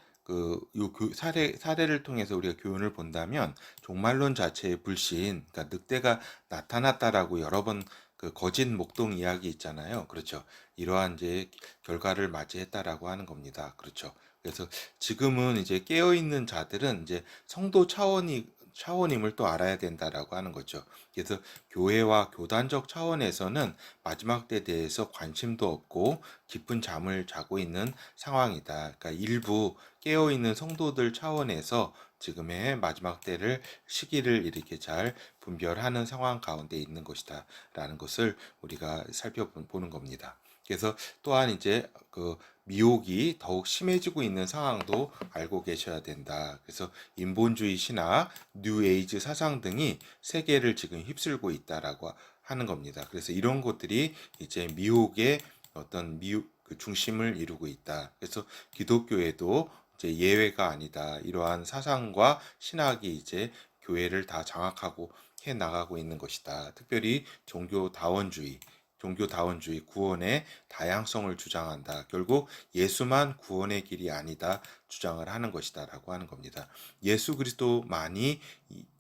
사례를 통해서 우리가 교훈을 본다면 종말론 자체의 불신, 그러니까 늑대가 나타났다라고 여러 번 그 거짓 목동 이야기 있잖아요. 그렇죠. 이러한 이제 결과를 맞이했다라고 하는 겁니다. 그렇죠. 그래서 지금은 이제 깨어 있는 자들은 이제 성도 차원임을 또 알아야 된다라고 하는 거죠. 그래서 교회와 교단적 차원에서는 마지막 때에 대해서 관심도 없고 깊은 잠을 자고 있는 상황이다. 그러니까 일부 깨어 있는 성도들 차원에서 지금의 마지막 때를 시기를 이렇게 잘 분별하는 상황 가운데 있는 것이다라는 것을 우리가 살펴보는 겁니다. 그래서 또한 이제 그 미혹이 더욱 심해지고 있는 상황도 알고 계셔야 된다. 그래서 인본주의 신학, 뉴에이즈 사상 등이 세계를 지금 휩쓸고 있다라고 하는 겁니다. 그래서 이런 것들이 이제 미혹의 어떤 미혹 그 중심을 이루고 있다. 그래서 기독교에도 이제 예외가 아니다. 이러한 사상과 신학이 이제 교회를 다 장악하고 해 나가고 있는 것이다. 특별히 종교다원주의, 구원의 다양성을 주장한다. 결국 예수만 구원의 길이 아니다 주장을 하는 것이다라고 하는 겁니다. 예수 그리스도만이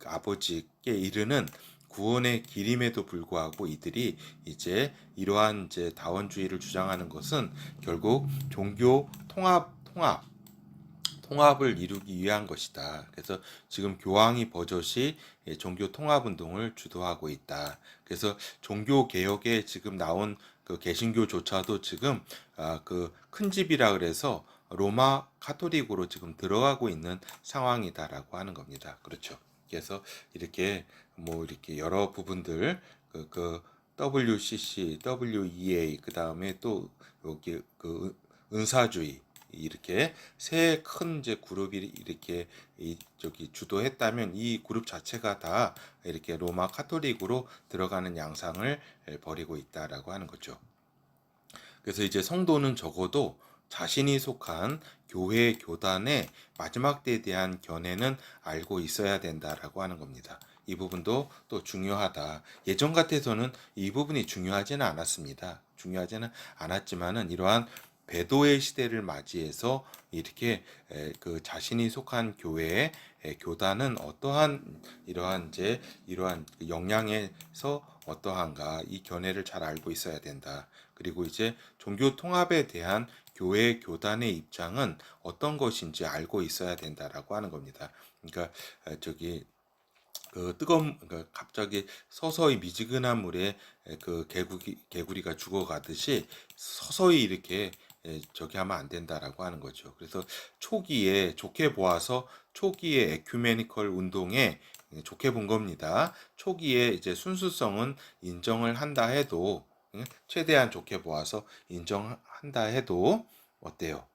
아버지께 이르는 구원의 길임에도 불구하고 이들이 이제 이러한 이제 다원주의를 주장하는 것은 결국 종교 통합을 이루기 위한 것이다. 그래서 지금 교황이 버젓이 종교 통합 운동을 주도하고 있다. 그래서 종교 개혁에 지금 나온 그 개신교조차도 지금 그 큰 집이라 그래서 로마 카톨릭으로 지금 들어가고 있는 상황이다라고 하는 겁니다. 그렇죠. 그래서 이렇게 뭐 이렇게 여러 부분들 그 WCC, WEA 그 다음에 또 여기 그 은사주의 이렇게 세 큰 이제 그룹이 이렇게 저기 주도했다면 이 그룹 자체가 다 이렇게 로마 카톨릭으로 들어가는 양상을 벌이고 있다라고 하는 거죠. 그래서 이제 성도는 적어도 자신이 속한 교회 교단의 마지막 때에 대한 견해는 알고 있어야 된다라고 하는 겁니다. 이 부분도 또 중요하다. 예전 같아서는 이 부분이 중요하지는 않았습니다. 중요하지는 않았지만은 이러한 배도의 시대를 맞이해서 이렇게 그 자신이 속한 교회의 교단은 어떠한 이러한 역량에서 어떠한가 이 견해를 잘 알고 있어야 된다. 그리고 이제 종교 통합에 대한 교회 교단의 입장은 어떤 것인지 알고 있어야 된다라고 하는 겁니다. 그러니까 저기 그 뜨거운 그러니까 갑자기 서서히 미지근한 물에 그 개구리가 죽어가듯이 서서히 이렇게 저기 하면 안 된다라고 하는 거죠. 그래서 초기에 좋게 보아서 초기에 에큐메니컬 운동에 좋게 본 겁니다. 초기에 이제 순수성은 인정을 한다 해도 최대한 좋게 보아서 인정한다 해도 어때요?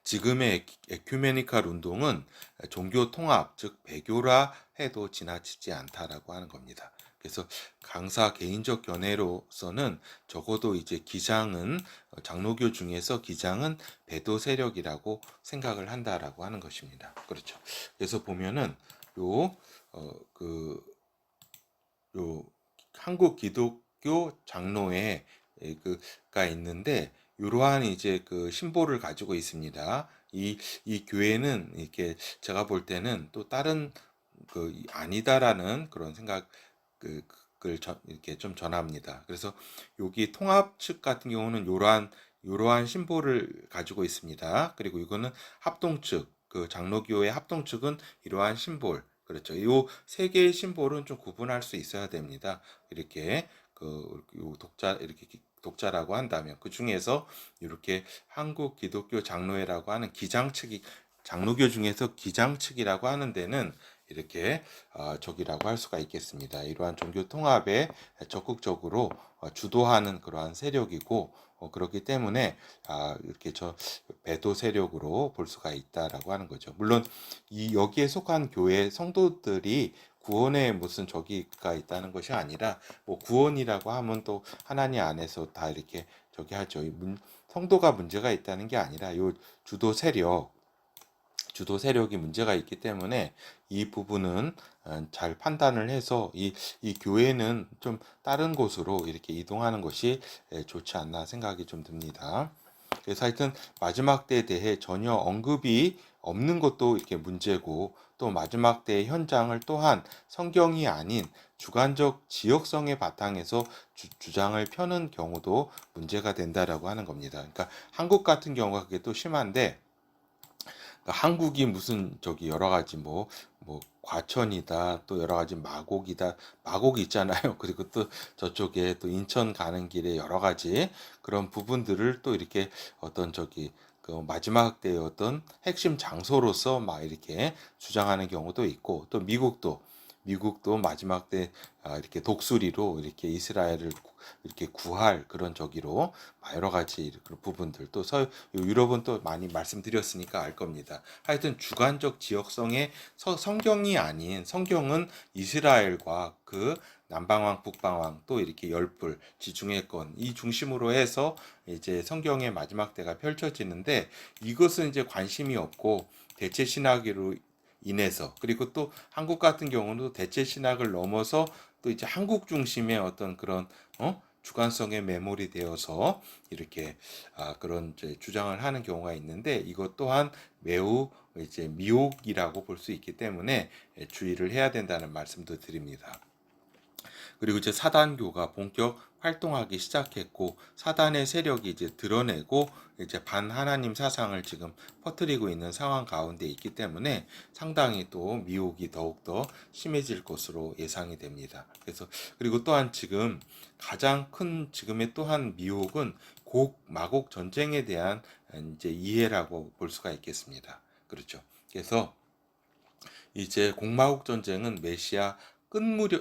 지금의 에큐메니칼 운동은 종교 통합, 즉 배교라 해도 지나치지 않다라고 하는 겁니다. 그래서 강사 개인적 견해로서는 적어도 이제 기장은 장로교 중에서 기장은 배도 세력이라고 생각을 한다라고 하는 것입니다. 그렇죠. 그래서 보면은 요 그 요 한국 기독교 장로회 그가 있는데 이러한 이제 그 신보를 가지고 있습니다. 이 교회는 이렇게 제가 볼 때는 또 다른 그 아니다라는 그런 생각 그걸 이렇게 좀 전합니다. 그래서 여기 통합 측 같은 경우는 이러한 신보를 가지고 있습니다. 그리고 이거는 합동 측, 그 장로교의 합동 측은 이러한 심볼, 그렇죠. 이 세 개의 심볼은 좀 구분할 수 있어야 됩니다. 이렇게 요 독자 이렇게 독자라고 한다면 그 중에서 이렇게 한국 기독교 장로회라고 하는 기장 측이 장로교 중에서 기장 측이라고 하는 데는 이렇게 적이라고 할 수가 있겠습니다. 이러한 종교 통합에 적극적으로 주도하는 그러한 세력이고 그렇기 때문에 이렇게 저 배도 세력으로 볼 수가 있다라고 하는 거죠. 물론 이 여기에 속한 교회 성도들이 구원에 무슨 저기가 있다는 것이 아니라 뭐 구원이라고 하면 또 하나님 안에서 다 이렇게 저기 하죠. 성도가 문제가 있다는 게 아니라 요 주도 세력 주도 세력이 문제가 있기 때문에 이 부분은 잘 판단을 해서 이 교회는 좀 다른 곳으로 이렇게 이동하는 것이 좋지 않나 생각이 좀 듭니다. 그래서 하여튼 마지막 때에 대해 전혀 언급이 없는 것도 이렇게 문제고 또 마지막 때의 현장을 또한 성경이 아닌 주관적 지역성의 바탕에서 주장을 펴는 경우도 문제가 된다라고 하는 겁니다. 그러니까 한국 같은 경우가 그게 또 심한데 한국이 무슨 저기 여러 가지 뭐 과천이다 또 여러 가지 마곡이다 마곡이 있잖아요. 그리고 또 저쪽에 또 인천 가는 길에 여러 가지 그런 부분들을 또 이렇게 어떤 저기 그 마지막 때의 어떤 핵심 장소로서 막 이렇게 주장하는 경우도 있고 또 미국도 마지막 때 이렇게 독수리로 이렇게 이스라엘을 이렇게 구할 그런 저기로 여러 가지 그런 부분들 또 유럽은 또 많이 말씀드렸으니까 알 겁니다. 하여튼 주관적 지역성의 성경이 아닌 성경은 이스라엘과 그 남방왕 북방왕 또 이렇게 열불 지중해 건이 중심으로 해서 이제 성경의 마지막 때가 펼쳐지는데 이것은 이제 관심이 없고 대체 신학으로 인해서 그리고 또 한국 같은 경우는 대체 신학을 넘어서 또 이제 한국 중심의 어떤 그런 주관성에 매몰이 되어서 이렇게 그런 이제 주장을 하는 경우가 있는데 이것 또한 매우 이제 미혹이라고 볼 수 있기 때문에 주의를 해야 된다는 말씀도 드립니다. 그리고 이제 사단교가 본격 활동하기 시작했고 사단의 세력이 이제 드러내고 이제 반하나님 사상을 지금 퍼뜨리고 있는 상황 가운데 있기 때문에 상당히 또 미혹이 더욱더 심해질 것으로 예상이 됩니다. 그래서 그리고 또한 지금 가장 큰 지금의 또한 미혹은 마곡 전쟁에 대한 이제 이해라고 볼 수가 있겠습니다. 그렇죠. 그래서 이제 공마국 전쟁은 메시아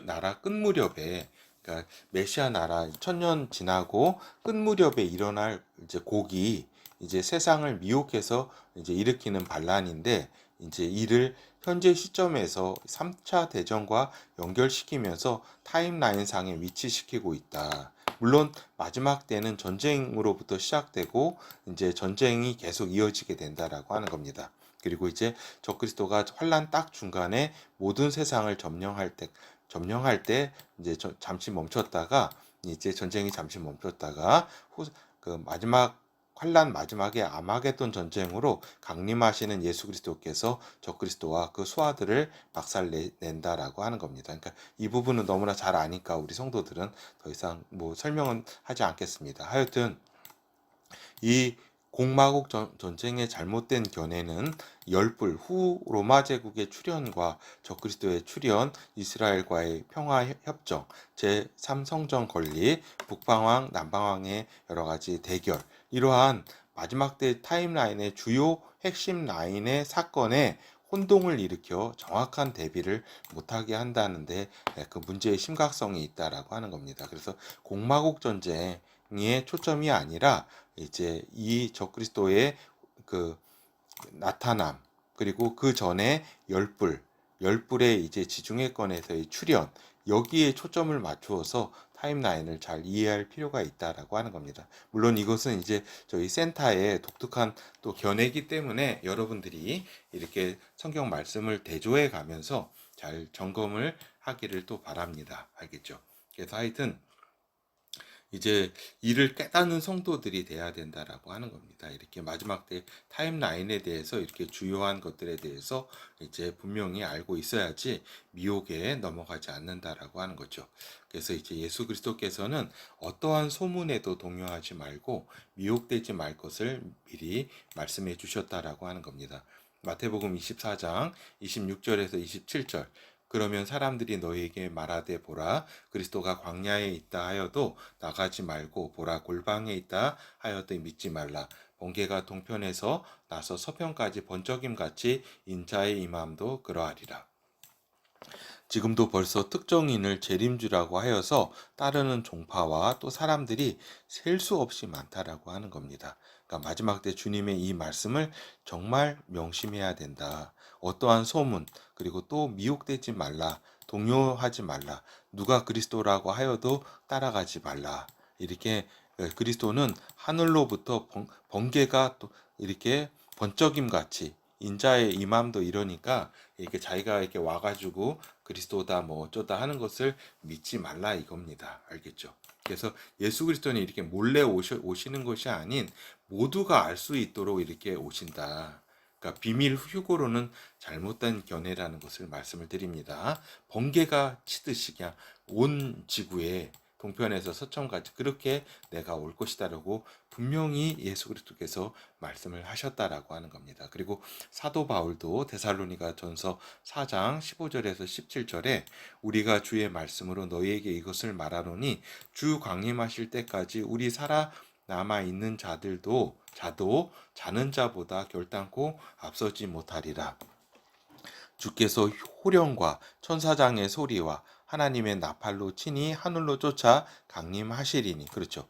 나라 끝 무렵에 그러니까 메시아 나라 천년 지나고 끝 무렵에 일어날 이제 곡이 이제 세상을 미혹해서 이제 일으키는 반란인데 이제 이를 현재 시점에서 3차 대전과 연결시키면서 타임라인상에 위치시키고 있다. 물론 마지막 때는 전쟁으로부터 시작되고 이제 전쟁이 계속 이어지게 된다라고 하는 겁니다. 그리고 이제 적그리스도가 환란 딱 중간에 모든 세상을 점령할 때 이제 잠시 멈췄다가 이제 전쟁이 잠시 멈췄다가 그 마지막 환란 마지막에 아마겟돈 전쟁으로 강림하시는 예수 그리스도께서 적그리스도와 그 수하들을 박살낸다라고 하는 겁니다. 그러니까 이 부분은 너무나 잘 아니까 우리 성도들은 더 이상 뭐 설명은 하지 않겠습니다. 하여튼 이 공마국 전쟁의 잘못된 견해는 열불 후 로마 제국의 출현과 적그리스도의 출현, 이스라엘과의 평화 협정, 제3성전 건립, 북방왕, 남방왕의 여러 가지 대결, 이러한 마지막 때 타임라인의 주요 핵심 라인의 사건에 혼동을 일으켜 정확한 대비를 못하게 한다는데 그 문제의 심각성이 있다라고 하는 겁니다. 그래서 공마국 전쟁의 초점이 아니라 이제 이 적그리스도의 그 나타남, 그리고 그 전에 열불의 이제 지중해권에서의 출현, 여기에 초점을 맞추어서 타임라인을 잘 이해할 필요가 있다라고 하는 겁니다. 물론 이것은 이제 저희 센터의 독특한 또 견해이기 때문에 여러분들이 이렇게 성경 말씀을 대조해 가면서 잘 점검을 하기를 또 바랍니다. 알겠죠? 그래서 하여튼 이제 이를 깨닫는 성도들이 돼야 된다라고 하는 겁니다. 이렇게 마지막 때 타임라인에 대해서 이렇게 주요한 것들에 대해서 이제 분명히 알고 있어야지 미혹에 넘어가지 않는다라고 하는 거죠. 그래서 이제 예수 그리스도께서는 어떠한 소문에도 동요하지 말고 미혹되지 말 것을 미리 말씀해 주셨다라고 하는 겁니다. 마태복음 24장 26절에서 27절, 그러면 사람들이 너희에게 말하되 보라 그리스도가 광야에 있다 하여도 나가지 말고 보라 골방에 있다 하여도 믿지 말라. 번개가 동편에서 나서 서편까지 번쩍임같이 인자의 임함도 그러하리라. 지금도 벌써 특정인을 재림주라고 하여서 따르는 종파와 또 사람들이 셀 수 없이 많다라고 하는 겁니다. 그러니까 마지막 때 주님의 이 말씀을 정말 명심해야 된다. 어떠한 소문, 그리고 또 미혹되지 말라, 동요하지 말라, 누가 그리스도라고 하여도 따라가지 말라. 이렇게 그리스도는 하늘로부터 번개가 또 이렇게 번쩍임 같이 인자의 임함도 이러니까 이렇게 자기가 이렇게 와가지고 그리스도다 뭐 어쩌다 하는 것을 믿지 말라 이겁니다. 알겠죠? 그래서 예수 그리스도는 이렇게 몰래 오시는 것이 아닌 모두가 알 수 있도록 이렇게 오신다. 그러니까 비밀 휴고로는 잘못된 견해라는 것을 말씀을 드립니다. 번개가 치듯이 그냥 온 지구에 동편에서 서천까지 그렇게 내가 올 것이다라고 분명히 예수 그리스도께서 말씀을 하셨다라고 하는 겁니다. 그리고 사도 바울도 데살로니가 전서 4장 15절에서 17절에 우리가 주의 말씀으로 너희에게 이것을 말하노니 주 강림하실 때까지 우리 살아 남아 있는 자도 자는 자보다 결단코 앞서지 못하리라. 주께서 호령과 천사장의 소리와 하나님의 나팔로 친히 하늘로 쫓아 강림하시리니. 그렇죠.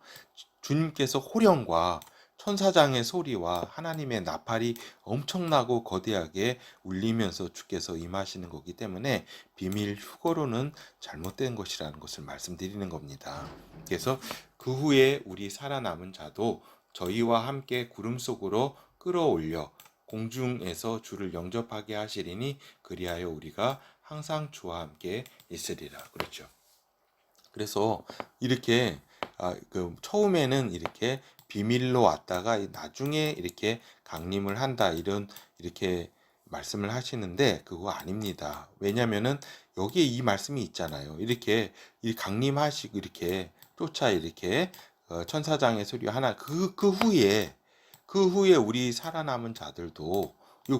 주님께서 호령과 천사장의 소리와 하나님의 나팔이 엄청나고 거대하게 울리면서 주께서 임하시는 거기 때문에 비밀 휴거로는 잘못된 것이라는 것을 말씀드리는 겁니다. 그래서 그 후에 우리 살아남은 자도 저희와 함께 구름 속으로 끌어올려 공중에서 주를 영접하게 하시리니 그리하여 우리가 항상 주와 함께 있으리라. 그렇죠. 그래서 이렇게 처음에는 이렇게 비밀로 왔다가 나중에 이렇게 강림을 한다 이렇게 말씀을 하시는데 그거 아닙니다. 왜냐면은 여기에 이 말씀이 있잖아요. 이렇게 이 강림하시고 이렇게 쫓아 이렇게 천사장의 소리 하나 그 후에 우리 살아남은 자들도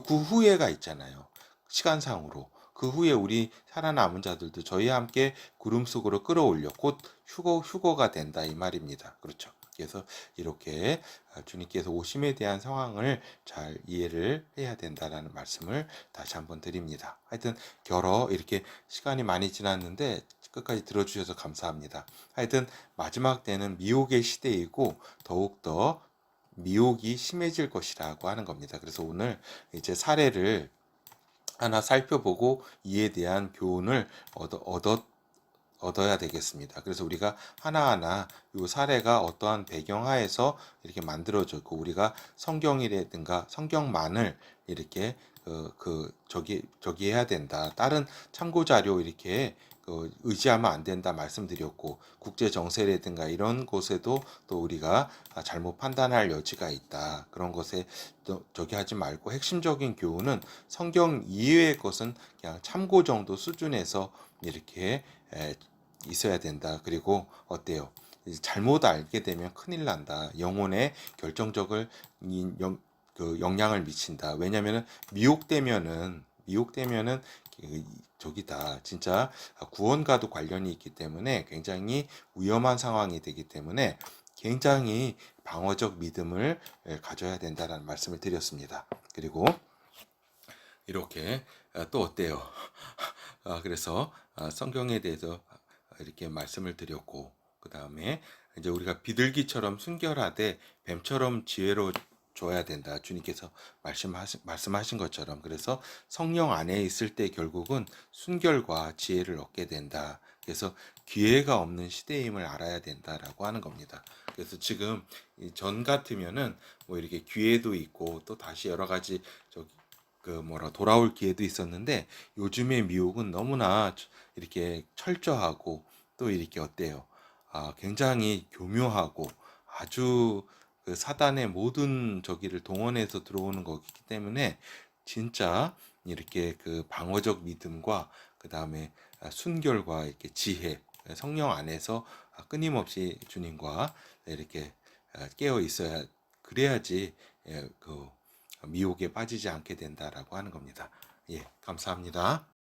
그 후에가 있잖아요. 시간상으로. 그 후에 우리 살아남은 자들도 저희와 함께 구름 속으로 끌어올려 곧 휴거가 된다 이 말입니다. 그렇죠. 그래서 이렇게 주님께서 오심에 대한 상황을 잘 이해를 해야 된다라는 말씀을 다시 한번 드립니다. 하여튼 이렇게 시간이 많이 지났는데 끝까지 들어주셔서 감사합니다. 하여튼 마지막 때는 미혹의 시대이고 더욱더 미혹이 심해질 것이라고 하는 겁니다. 그래서 오늘 이제 사례를 하나 살펴보고 이에 대한 교훈을 얻어야 되겠습니다. 그래서 우리가 하나하나 이 사례가 어떠한 배경하에서 이렇게 만들어졌고 우리가 성경이라든가 성경만을 이렇게 저기 해야 된다. 다른 참고 자료 이렇게 의지하면 안 된다 말씀드렸고 국제 정세라든가 이런 곳에도 또 우리가 잘못 판단할 여지가 있다. 그런 것에 저기 하지 말고 핵심적인 교훈은 성경 이외의 것은 그냥 참고 정도 수준에서 이렇게 있어야 된다. 그리고 어때요? 이제 잘못 알게 되면 큰일 난다. 영혼에 결정적을 그 영향을 미친다. 왜냐면은 미혹되면은 저기다 진짜 구원과도 관련이 있기 때문에 굉장히 위험한 상황이 되기 때문에 굉장히 방어적 믿음을 가져야 된다라는 말씀을 드렸습니다. 그리고 이렇게 또 어때요? 그래서 성경에 대해서 이렇게 말씀을 드렸고 그 다음에 이제 우리가 비둘기처럼 순결하되 뱀처럼 지혜로 줘야 된다. 주님께서 말씀하신 것처럼 그래서 성령 안에 있을 때 결국은 순결과 지혜를 얻게 된다. 그래서 기회가 없는 시대임을 알아야 된다라고 하는 겁니다. 그래서 지금 전 같으면은 뭐 이렇게 기회도 있고 또 다시 여러 가지 돌아올 기회도 있었는데 요즘의 미혹은 너무나 이렇게 철저하고 또 이렇게 어때요? 굉장히 교묘하고 아주 그 사단의 모든 저기를 동원해서 들어오는 거기 때문에 진짜 이렇게 그 방어적 믿음과 그 다음에 순결과 이렇게 지혜, 성령 안에서 끊임없이 주님과 이렇게 깨어 있어야 그래야지 그 미혹에 빠지지 않게 된다라고 하는 겁니다. 예, 감사합니다.